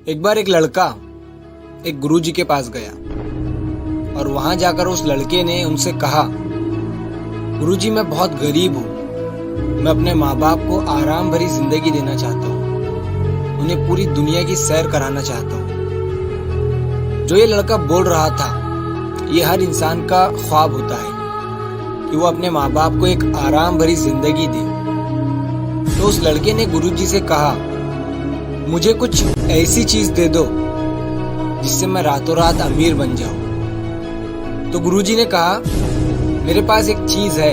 एक बार एक लड़का एक गुरुजी के पास गया और वहां जाकर उस लड़के ने उनसे कहा, गुरुजी मैं बहुत गरीब हूँ, मैं अपने माँ बाप को आराम भरी जिंदगी देना चाहता हूँ, उन्हें पूरी दुनिया की सैर कराना चाहता हूँ। जो ये लड़का बोल रहा था, ये हर इंसान का ख्वाब होता है कि वो अपने माँ बाप को एक आराम भरी जिंदगी दे। तो उस लड़के ने गुरुजी से कहा, मुझे कुछ ऐसी चीज दे दो जिससे मैं रातों रात अमीर बन जाऊं। तो गुरुजी ने कहा, मेरे पास एक चीज है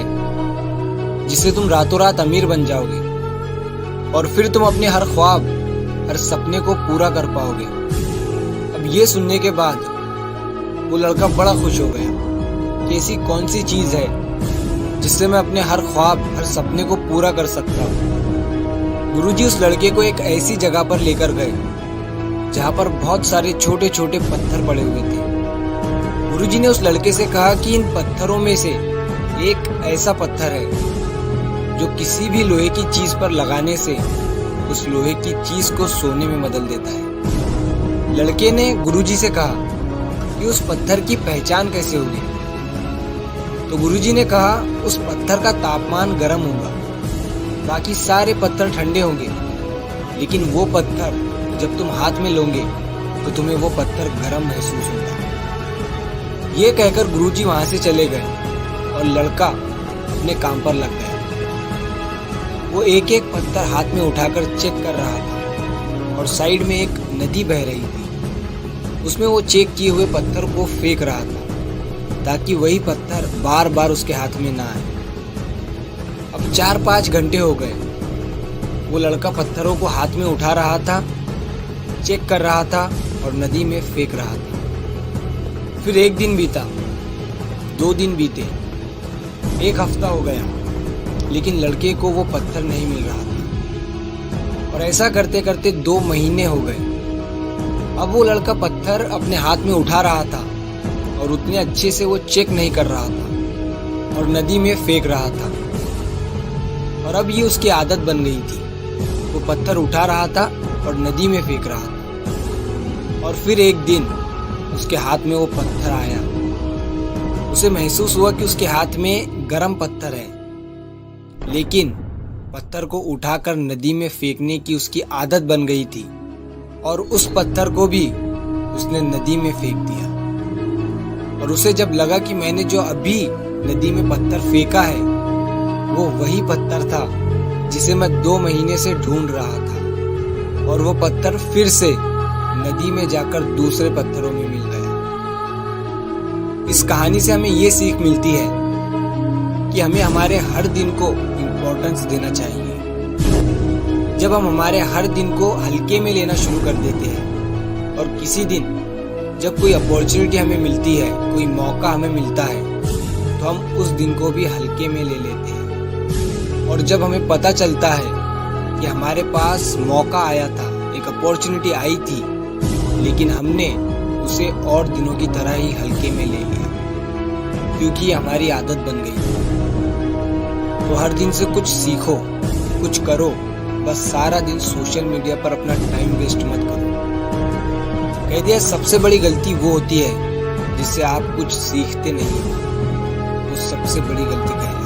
जिससे तुम रातों रात अमीर बन जाओगे और फिर तुम अपने हर ख्वाब, हर सपने को पूरा कर पाओगे। अब ये सुनने के बाद वो लड़का बड़ा खुश हो गया कि ऐसी कौन सी चीज है जिससे मैं अपने हर ख्वाब, हर सपने को पूरा कर सकता हूँ। गुरुजी उस लड़के को एक ऐसी जगह पर लेकर गए जहाँ पर बहुत सारे छोटे छोटे पत्थर पड़े हुए थे। गुरुजी ने उस लड़के से कहा कि इन पत्थरों में से एक ऐसा पत्थर है जो किसी भी लोहे की चीज पर लगाने से उस लोहे की चीज को सोने में बदल देता है। लड़के ने गुरुजी से कहा कि उस पत्थर की पहचान कैसे होगी। तो गुरुजी ने कहा, उस पत्थर का तापमान गर्म होगा, बाकी सारे पत्थर ठंडे होंगे, लेकिन वो पत्थर जब तुम हाथ में लोगे तो तुम्हें वो पत्थर गर्म महसूस होगा। ये कहकर गुरुजी वहां से चले गए और लड़का अपने काम पर लग गया। वो एक एक पत्थर हाथ में उठाकर चेक कर रहा था और साइड में एक नदी बह रही थी, उसमें वो चेक किए हुए पत्थर को फेंक रहा था ताकि वही पत्थर बार बार उसके हाथ में ना आए। अब 4-5 घंटे हो गए। वो लड़का पत्थरों को हाथ में उठा रहा था, चेक कर रहा था और नदी में फेंक रहा था। फिर 1 दिन बीता, 2 दिन बीते, 1 हफ्ता हो गया, लेकिन लड़के को वो पत्थर नहीं मिल रहा था। और ऐसा करते करते 2 महीने हो गए। अब वो लड़का पत्थर अपने हाथ में उठा रहा था और उतने अच्छे से वो चेक नहीं कर रहा था और नदी में फेंक रहा था। और अब ये उसकी आदत बन गई थी, वो पत्थर उठा रहा था और नदी में फेंक रहा था। और फिर एक दिन उसके हाथ में वो पत्थर आया। उसे महसूस हुआ कि उसके हाथ में गर्म पत्थर है, लेकिन पत्थर को उठाकर नदी में फेंकने की उसकी आदत बन गई थी और उस पत्थर को भी उसने नदी में फेंक दिया। और उसे जब लगा कि मैंने जो अभी नदी में पत्थर फेंका है वो वही पत्थर था जिसे मैं 2 महीने से ढूंढ रहा था, और वो पत्थर फिर से नदी में जाकर दूसरे पत्थरों में मिल गया। इस कहानी से हमें ये सीख मिलती है कि हमें हमारे हर दिन को इम्पोर्टेंस देना चाहिए। जब हम हमारे हर दिन को हल्के में लेना शुरू कर देते हैं और किसी दिन जब कोई अपॉर्चुनिटी हमें मिलती है, कोई मौका हमें मिलता है, तो हम उस दिन को भी हल्के में ले लेते हैं। और जब हमें पता चलता है कि हमारे पास मौका आया था, एक अपॉर्चुनिटी आई थी, लेकिन हमने उसे और दिनों की तरह ही हल्के में ले लिया क्योंकि हमारी आदत बन गई। तो हर दिन से कुछ सीखो, कुछ करो, बस सारा दिन सोशल मीडिया पर अपना टाइम वेस्ट मत करो। कह दिया, सबसे बड़ी गलती वो होती है जिससे आप कुछ सीखते नहीं हो, वो सबसे बड़ी गलती कह